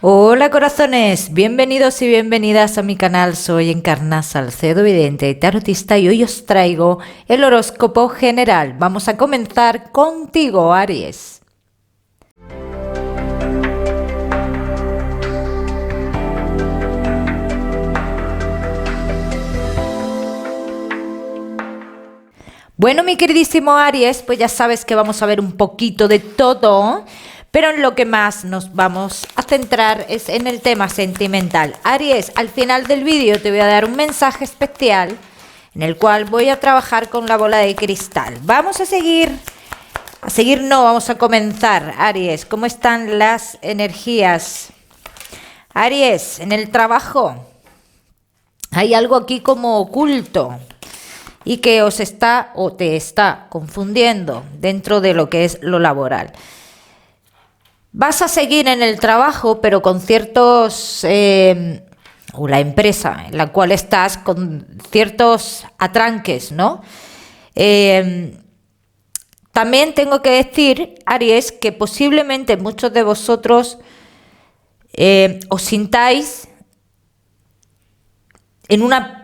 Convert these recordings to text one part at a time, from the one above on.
Hola corazones, bienvenidos y bienvenidas a mi canal. Soy Encarna Salcedo, vidente y tarotista, y hoy os traigo el horóscopo general. Vamos a comenzar contigo, Aries. Bueno, mi queridísimo Aries, pues ya sabes que vamos a ver un poquito de todo, pero en lo que más nos vamos a centrar es en el tema sentimental. Aries, al final del vídeo te voy a dar un mensaje especial en el cual voy a trabajar con la bola de cristal. Vamos vamos a comenzar. Aries, ¿cómo están las energías? Aries, en el trabajo hay algo aquí como oculto y que os está o te está confundiendo dentro de lo que es lo laboral. Vas a seguir en el trabajo, pero con ciertos, o la empresa en la cual estás, con ciertos atranques, ¿no? También tengo que decir, Aries, que posiblemente muchos de vosotros os sintáis en una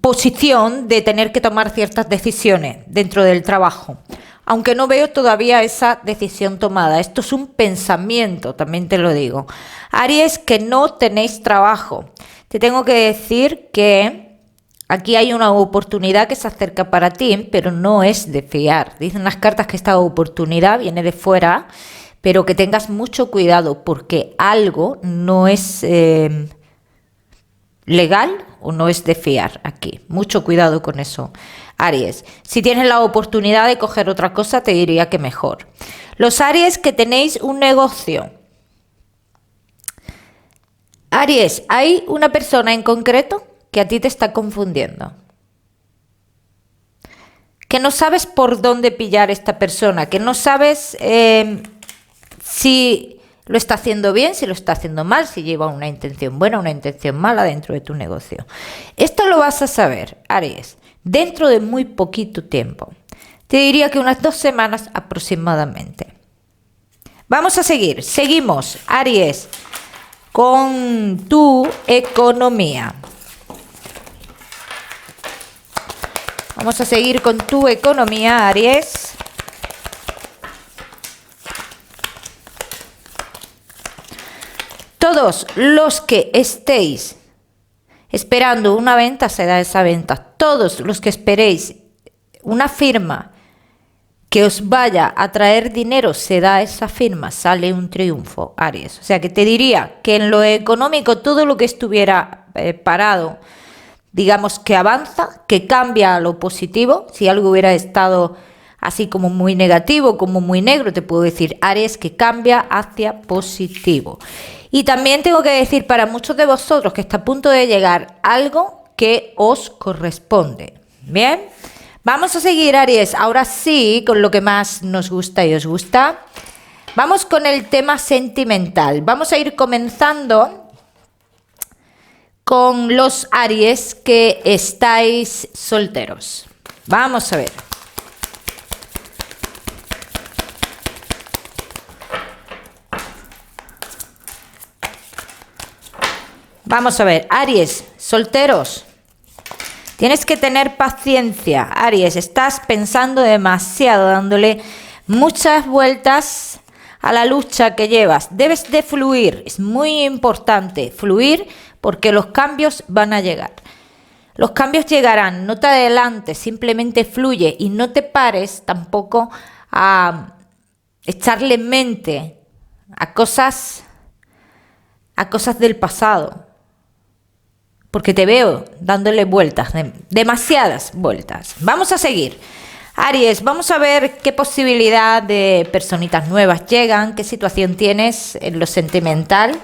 posición de tener que tomar ciertas decisiones dentro del trabajo, aunque no veo todavía esa decisión tomada. Esto es un pensamiento, también te lo digo. Aries, que no tenéis trabajo. Te tengo que decir que aquí hay una oportunidad que se acerca para ti, pero no es de fiar. Dicen las cartas que esta oportunidad viene de fuera, pero que tengas mucho cuidado porque algo no es legal o no es de fiar aquí. Mucho cuidado con eso, Aries. Si tienes la oportunidad de coger otra cosa, te diría que mejor. Los Aries que tenéis un negocio. Aries, hay una persona en concreto que a ti te está confundiendo. Que no sabes por dónde pillar esta persona, que no sabes si lo está haciendo bien, si lo está haciendo mal, si lleva una intención buena o una intención mala dentro de tu negocio. Esto lo vas a saber, Aries, dentro de muy poquito tiempo. Te diría que unas 2 semanas aproximadamente. Vamos a seguir. Seguimos, Aries, con tu economía. Vamos a seguir con tu economía, Aries. Todos los que estéis esperando una venta, se da esa venta. Todos los que esperéis una firma que os vaya a traer dinero, se da esa firma, sale un triunfo, Aries. O sea que te diría que en lo económico todo lo que estuviera parado, digamos que avanza, que cambia a lo positivo. Si algo hubiera estado así como muy negativo, como muy negro, te puedo decir, Aries, que cambia hacia positivo. Y también tengo que decir para muchos de vosotros que está a punto de llegar algo que os corresponde. Bien, vamos a seguir, Aries, ahora sí, con lo que más nos gusta y os gusta. Vamos con el tema sentimental. Vamos a ir comenzando con los Aries que estáis solteros. Vamos a ver. Vamos a ver, Aries, solteros. Tienes que tener paciencia, Aries. Estás pensando demasiado, dándole muchas vueltas a la lucha que llevas. Debes de fluir, es muy importante fluir porque los cambios van a llegar. Los cambios llegarán, no te adelantes, simplemente fluye y no te pares tampoco a echarle mente a cosas del pasado. Porque te veo dándole vueltas, demasiadas vueltas. Vamos a seguir. Aries, vamos a ver qué posibilidad de personitas nuevas llegan, qué situación tienes en lo sentimental.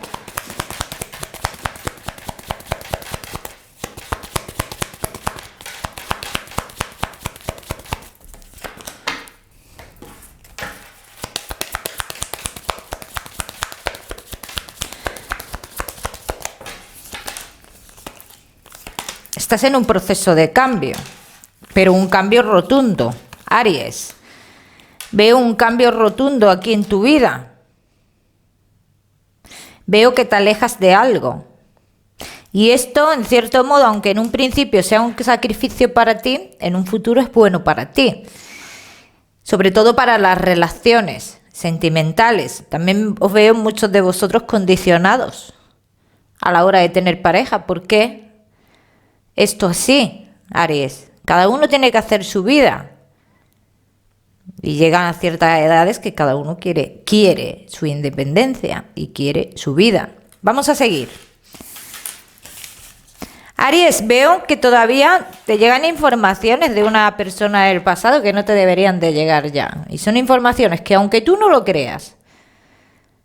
Estás en un proceso de cambio, pero un cambio rotundo, Aries. Veo un cambio rotundo aquí en tu vida. Veo que te alejas de algo. Y esto, en cierto modo, aunque en un principio sea un sacrificio para ti, en un futuro es bueno para ti. Sobre todo para las relaciones sentimentales. También os veo muchos de vosotros condicionados a la hora de tener pareja. ¿Por qué? Esto así, Aries. Cada uno tiene que hacer su vida. Y llegan a ciertas edades que cada uno quiere su independencia y quiere su vida. Vamos a seguir. Aries, veo que todavía te llegan informaciones de una persona del pasado que no te deberían de llegar ya. Y son informaciones que, aunque tú no lo creas,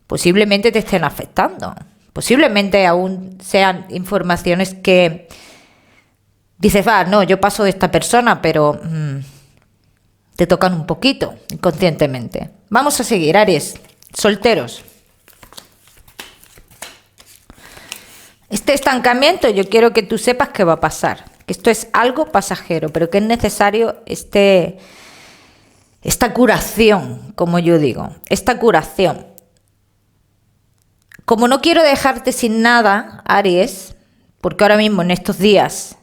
posiblemente te estén afectando. Posiblemente aún sean informaciones que dices, no, yo paso de esta persona, pero te tocan un poquito inconscientemente. Vamos a seguir, Aries, solteros. Este estancamiento yo quiero que tú sepas que va a pasar, que esto es algo pasajero, pero que es necesario esta curación, como yo digo, esta curación. Como no quiero dejarte sin nada, Aries, porque ahora mismo en estos días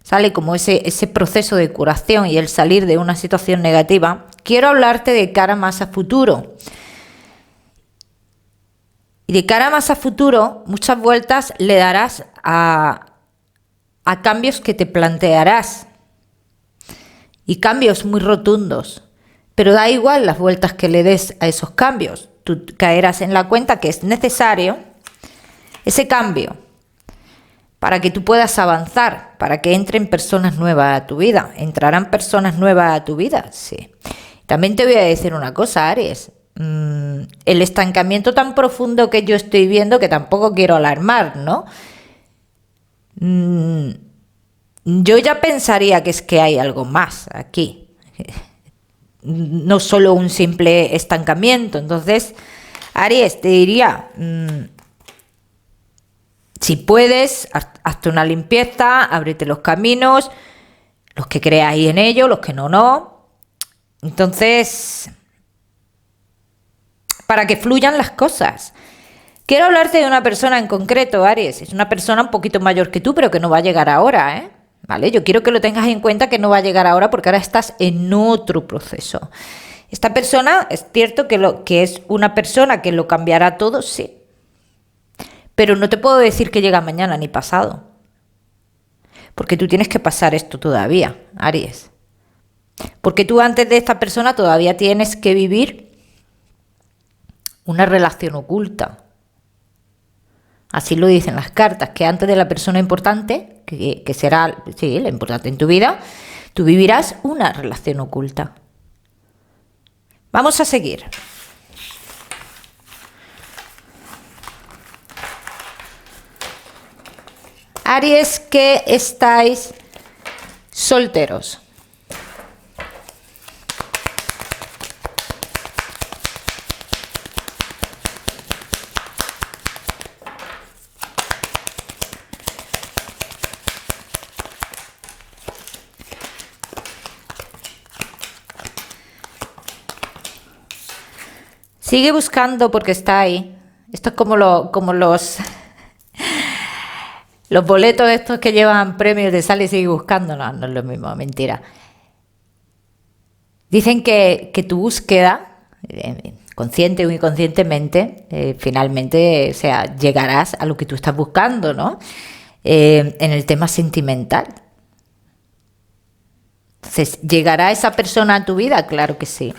sale como ese proceso de curación y el salir de una situación negativa, quiero hablarte de cara más a futuro. Y de cara más a futuro, muchas vueltas le darás a cambios que te plantearás. Y cambios muy rotundos. Pero da igual las vueltas que le des a esos cambios. Tú caerás en la cuenta que es necesario ese cambio para que tú puedas avanzar, para que entren personas nuevas a tu vida. ¿Entrarán personas nuevas a tu vida? Sí. También te voy a decir una cosa, Aries. El estancamiento tan profundo que yo estoy viendo, que tampoco quiero alarmar, ¿no? Yo ya pensaría que es que hay algo más aquí. No solo un simple estancamiento. Entonces, Aries, te diría, si puedes, hazte una limpieza, ábrete los caminos, los que creáis en ello, los que no. Entonces, para que fluyan las cosas. Quiero hablarte de una persona en concreto, Aries. Es una persona un poquito mayor que tú, pero que no va a llegar ahora, ¿eh? ¿Vale? Yo quiero que lo tengas en cuenta, que no va a llegar ahora porque ahora estás en otro proceso. Esta persona, es cierto que es una persona que lo cambiará todo, sí. Pero no te puedo decir que llega mañana ni pasado. Porque tú tienes que pasar esto todavía, Aries. Porque tú antes de esta persona todavía tienes que vivir una relación oculta. Así lo dicen las cartas, que antes de la persona importante, que será, sí, la importante en tu vida, tú vivirás una relación oculta. Vamos a seguir. Aries, que estáis solteros. Sigue buscando porque está ahí. Esto es como los boletos estos que llevan premios de sal y sigue buscando. No, no es lo mismo, mentira. Dicen que tu búsqueda, consciente o inconscientemente, finalmente, o sea, llegarás a lo que tú estás buscando, ¿no? En el tema sentimental. Entonces, ¿llegará esa persona a tu vida? Claro que sí.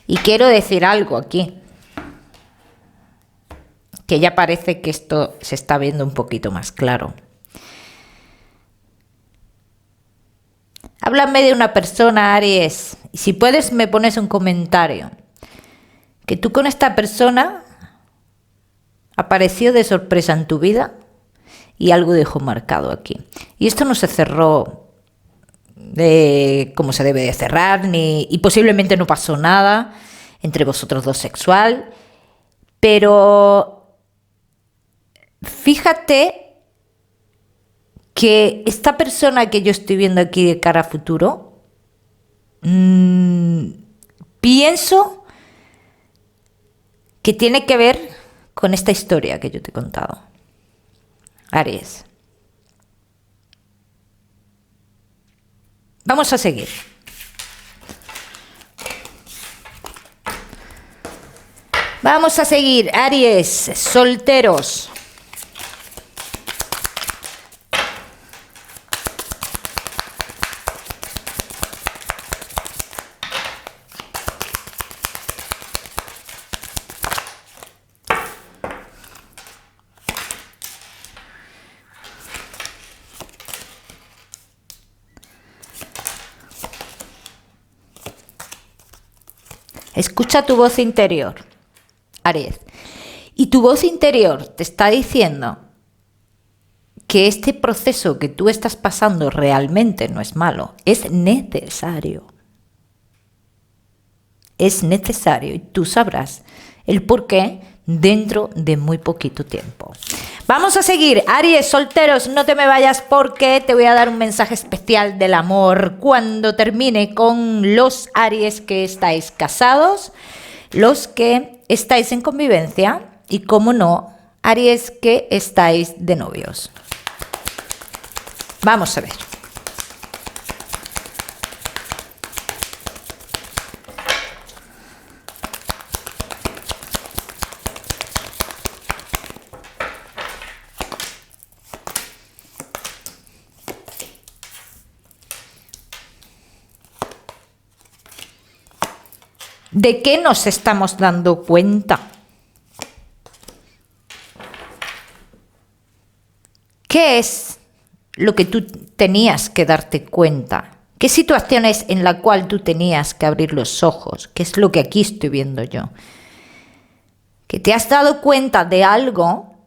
Y quiero decir algo aquí, que ya parece que esto se está viendo un poquito más claro. Háblame de una persona, Aries, y si puedes me pones un comentario, que tú con esta persona apareció de sorpresa en tu vida y algo dejó marcado aquí. Y esto no se cerró de cómo se debe de cerrar, y posiblemente no pasó nada entre vosotros dos sexual, pero fíjate que esta persona que yo estoy viendo aquí de cara a futuro, pienso que tiene que ver con esta historia que yo te he contado? Aries. Vamos a seguir. Vamos a seguir, Aries, solteros. Escucha tu voz interior, Aries. Y tu voz interior te está diciendo que este proceso que tú estás pasando realmente no es malo, es necesario. Es necesario y tú sabrás el por qué dentro de muy poquito tiempo. Vamos a seguir, Aries, solteros, no te me vayas porque te voy a dar un mensaje especial del amor cuando termine con los Aries que estáis casados, los que estáis en convivencia y, como no, Aries que estáis de novios. Vamos a ver. ¿De qué nos estamos dando cuenta? ¿Qué es lo que tú tenías que darte cuenta? ¿Qué situaciones en la cual tú tenías que abrir los ojos? ¿Qué es lo que aquí estoy viendo yo? Que te has dado cuenta de algo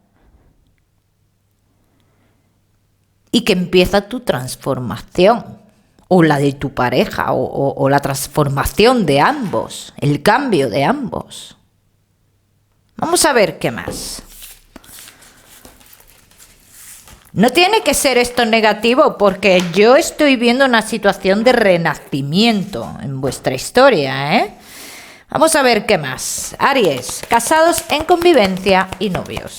y que empieza tu transformación. O la de tu pareja, o la transformación de ambos, el cambio de ambos. Vamos a ver qué más. No tiene que ser esto negativo, porque yo estoy viendo una situación de renacimiento en vuestra historia, ¿eh? Vamos a ver qué más. Aries, casados en convivencia y novios.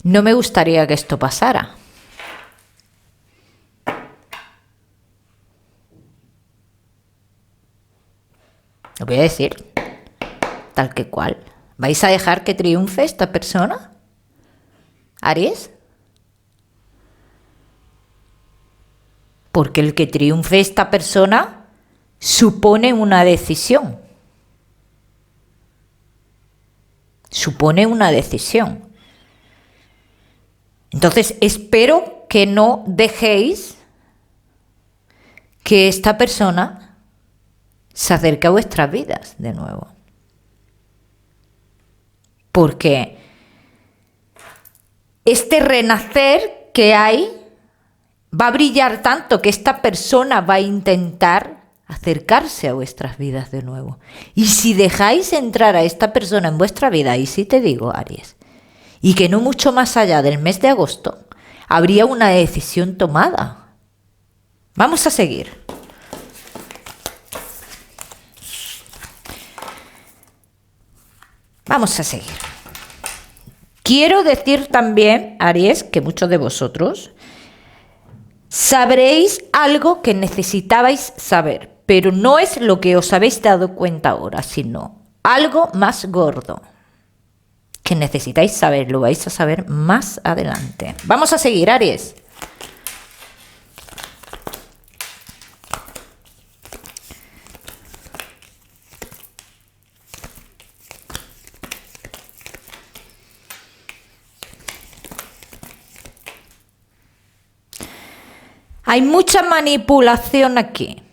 No me gustaría que esto pasara. Lo voy a decir, tal que cual. ¿Vais a dejar que triunfe esta persona? ¿Aries? Porque el que triunfe esta persona supone una decisión. Supone una decisión. Entonces, espero que no dejéis que esta persona se acerque a vuestras vidas de nuevo. Porque este renacer que hay va a brillar tanto que esta persona va a intentar acercarse a vuestras vidas de nuevo. Y si dejáis entrar a esta persona en vuestra vida, ahí sí te digo, Aries, y que no mucho más allá del mes de agosto, habría una decisión tomada. Vamos a seguir. Vamos a seguir. Quiero decir también, Aries, que muchos de vosotros sabréis algo que necesitabais saber, pero no es lo que os habéis dado cuenta ahora, sino algo más gordo que necesitáis saber, lo vais a saber más adelante. Vamos a seguir, Aries. Hay mucha manipulación aquí.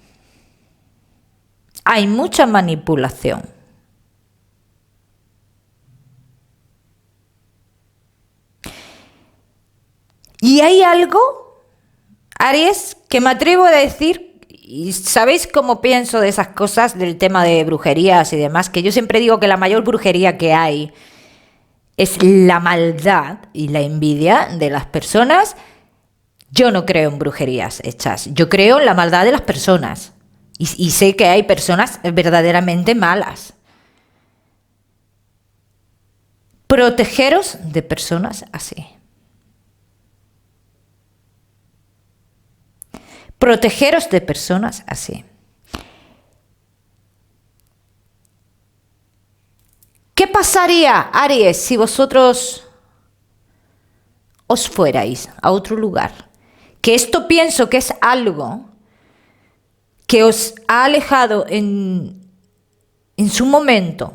Hay mucha manipulación. Y hay algo Aries, que me atrevo a decir, y sabéis cómo pienso de esas cosas, del tema de brujerías y demás, que yo siempre digo que la mayor brujería que hay es la maldad y la envidia de las personas. Yo no creo en brujerías hechas, yo creo en la maldad de las personas. Y sé que hay personas verdaderamente malas. Protegeros de personas así. Protegeros de personas así. ¿Qué pasaría, Aries, si vosotros os fuerais a otro lugar? Que esto pienso que es algo que os ha alejado en su momento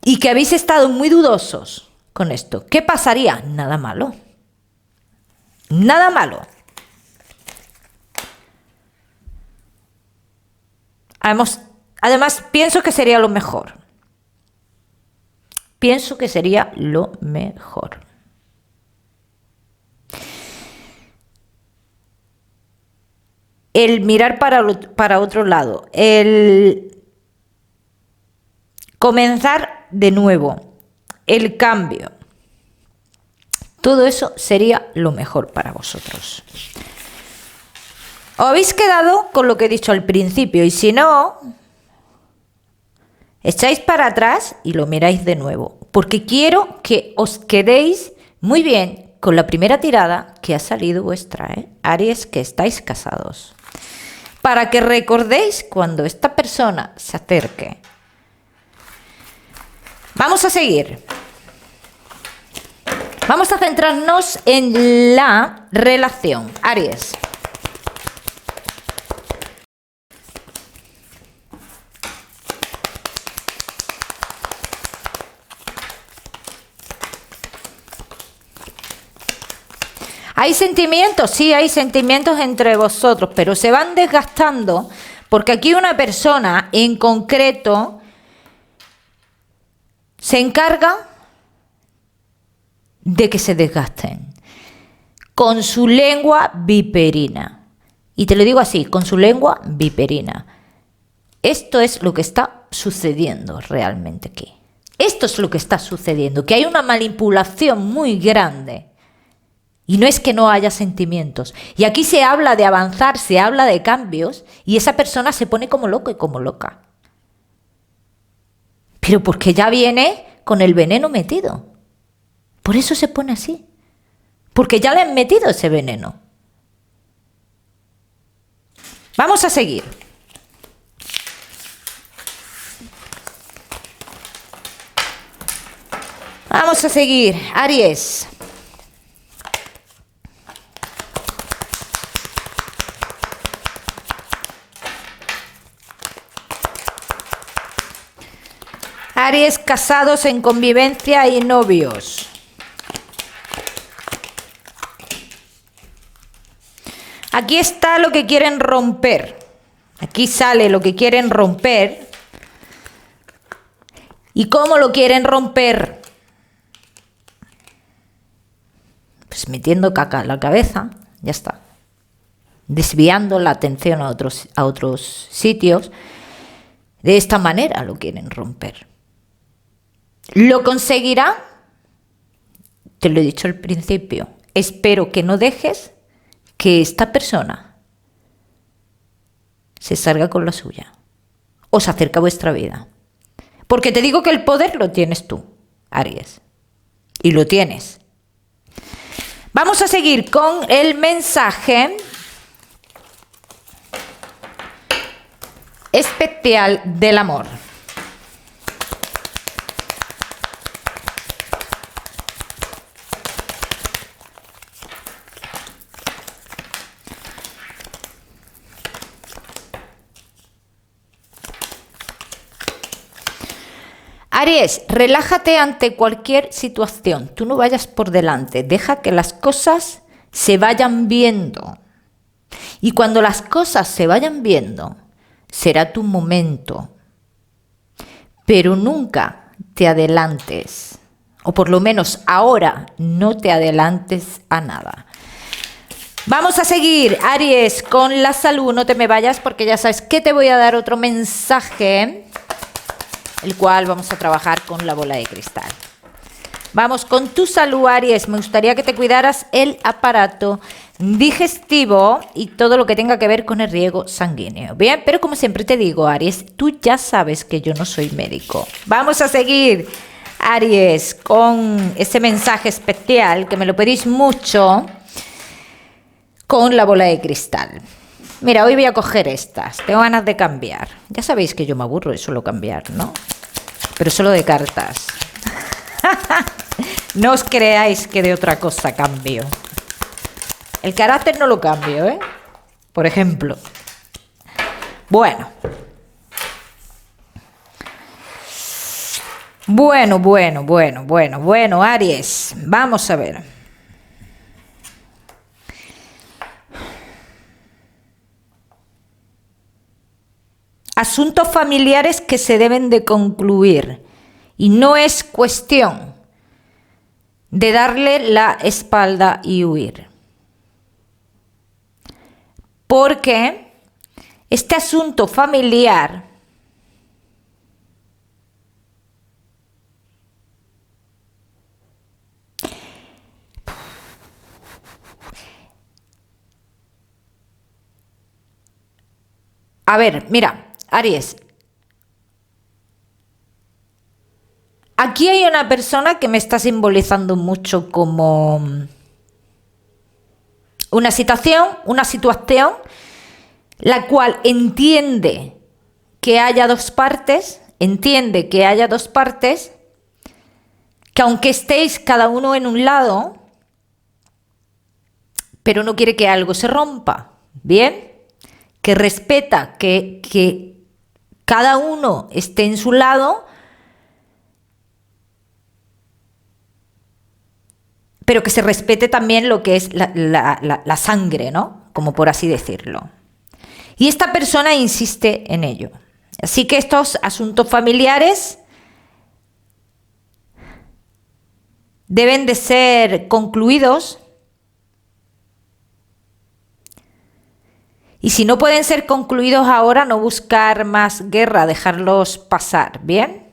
y que habéis estado muy dudosos con esto. ¿Qué pasaría? Nada malo. Nada malo. Además, pienso que sería lo mejor. Pienso que sería lo mejor. El mirar para otro lado, el comenzar de nuevo, el cambio, todo eso sería lo mejor para vosotros. ¿Os habéis quedado con lo que he dicho al principio? Y si no, echáis para atrás y lo miráis de nuevo, porque quiero que os quedéis muy bien con la primera tirada que ha salido vuestra, Aries, que estáis casados. Para que recordéis cuando esta persona se acerque. Vamos a seguir. Vamos a centrarnos en la relación, Aries. ¿Hay sentimientos? Sí, hay sentimientos entre vosotros, pero se van desgastando porque aquí una persona en concreto se encarga de que se desgasten con su lengua viperina. Y te lo digo así, con su lengua viperina. Esto es lo que está sucediendo realmente aquí. Esto es lo que está sucediendo, que hay una manipulación muy grande. Y no es que no haya sentimientos. Y aquí se habla de avanzar, se habla de cambios, y esa persona se pone como loco y como loca. Pero porque ya viene con el veneno metido. Por eso se pone así. Porque ya le han metido ese veneno. Vamos a seguir. Vamos a seguir, Aries. Aries, casados en convivencia y novios. Aquí está lo que quieren romper. Aquí sale lo que quieren romper. ¿Y cómo lo quieren romper? Pues metiendo caca en la cabeza, ya está. Desviando la atención a otros sitios. De esta manera lo quieren romper. ¿Lo conseguirá? Te lo he dicho al principio. Espero que no dejes que esta persona se salga con la suya. Os acerca a vuestra vida. Porque te digo que el poder lo tienes tú, Aries. Y lo tienes. Vamos a seguir con el mensaje especial del amor. Aries, relájate ante cualquier situación. Tú no vayas por delante. Deja que las cosas se vayan viendo. Y cuando las cosas se vayan viendo, será tu momento. Pero nunca te adelantes. O por lo menos ahora no te adelantes a nada. Vamos a seguir, Aries, con la salud. No te me vayas porque ya sabes que te voy a dar otro mensaje, el cual vamos a trabajar con la bola de cristal. Vamos con tu salud, Aries. Me gustaría que te cuidaras el aparato digestivo y todo lo que tenga que ver con el riego sanguíneo. Bien, pero como siempre te digo, Aries, tú ya sabes que yo no soy médico. Vamos a seguir, Aries, con ese mensaje especial que me lo pedís mucho, con la bola de cristal. Mira, hoy voy a coger estas. Tengo ganas de cambiar. Ya sabéis que yo me aburro de solo cambiar, ¿no? Pero solo de cartas. No os creáis que de otra cosa cambio. El carácter no lo cambio, ¿eh? Por ejemplo. Bueno. Bueno, Aries. Vamos a ver. Asuntos familiares que se deben de concluir. Y no es cuestión de darle la espalda y huir. Porque este asunto familiar a ver, mira, Aries, aquí hay una persona que me está simbolizando mucho como una situación, la cual entiende que haya dos partes, que aunque estéis cada uno en un lado, pero no quiere que algo se rompa, ¿bien? Que respeta que cada uno esté en su lado, pero que se respete también lo que es la sangre, ¿no? Como por así decirlo. Y esta persona insiste en ello. Así que estos asuntos familiares deben de ser concluidos. Y si no pueden ser concluidos ahora, no buscar más guerra, dejarlos pasar, ¿bien?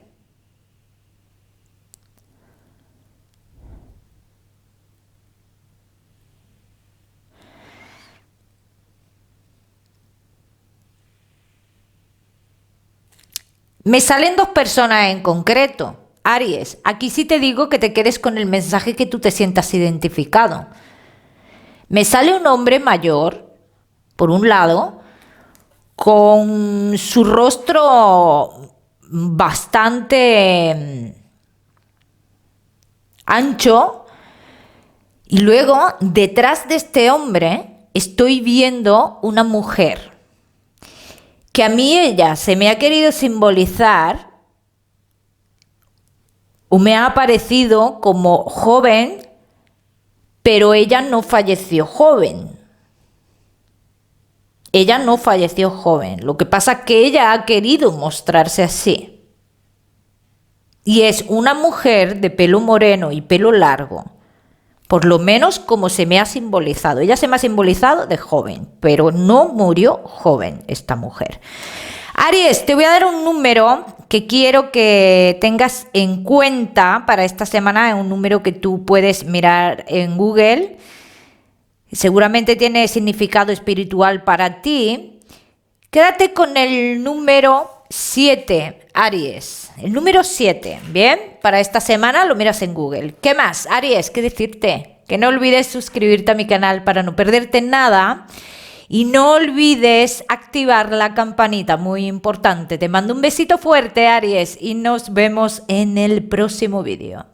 Me salen dos personas en concreto. Aries, aquí sí te digo que te quedes con el mensaje que tú te sientas identificado. Me sale un hombre mayor, por un lado, con su rostro bastante ancho, y luego detrás de este hombre estoy viendo una mujer que a mí ella se me ha querido simbolizar o me ha aparecido como joven, pero ella no falleció joven. Ella no falleció joven. Lo que pasa es que ella ha querido mostrarse así. Y es una mujer de pelo moreno y pelo largo. Por lo menos como se me ha simbolizado. Ella se me ha simbolizado de joven, pero no murió joven esta mujer. Aries, te voy a dar un número que quiero que tengas en cuenta para esta semana. Un número que tú puedes mirar en Google. Seguramente tiene significado espiritual para ti. Quédate con el número 7, Aries. El número 7, ¿bien? Para esta semana lo miras en Google. ¿Qué más, Aries? ¿Qué decirte? Que no olvides suscribirte a mi canal para no perderte nada. Y no olvides activar la campanita, muy importante. Te mando un besito fuerte, Aries, y nos vemos en el próximo vídeo.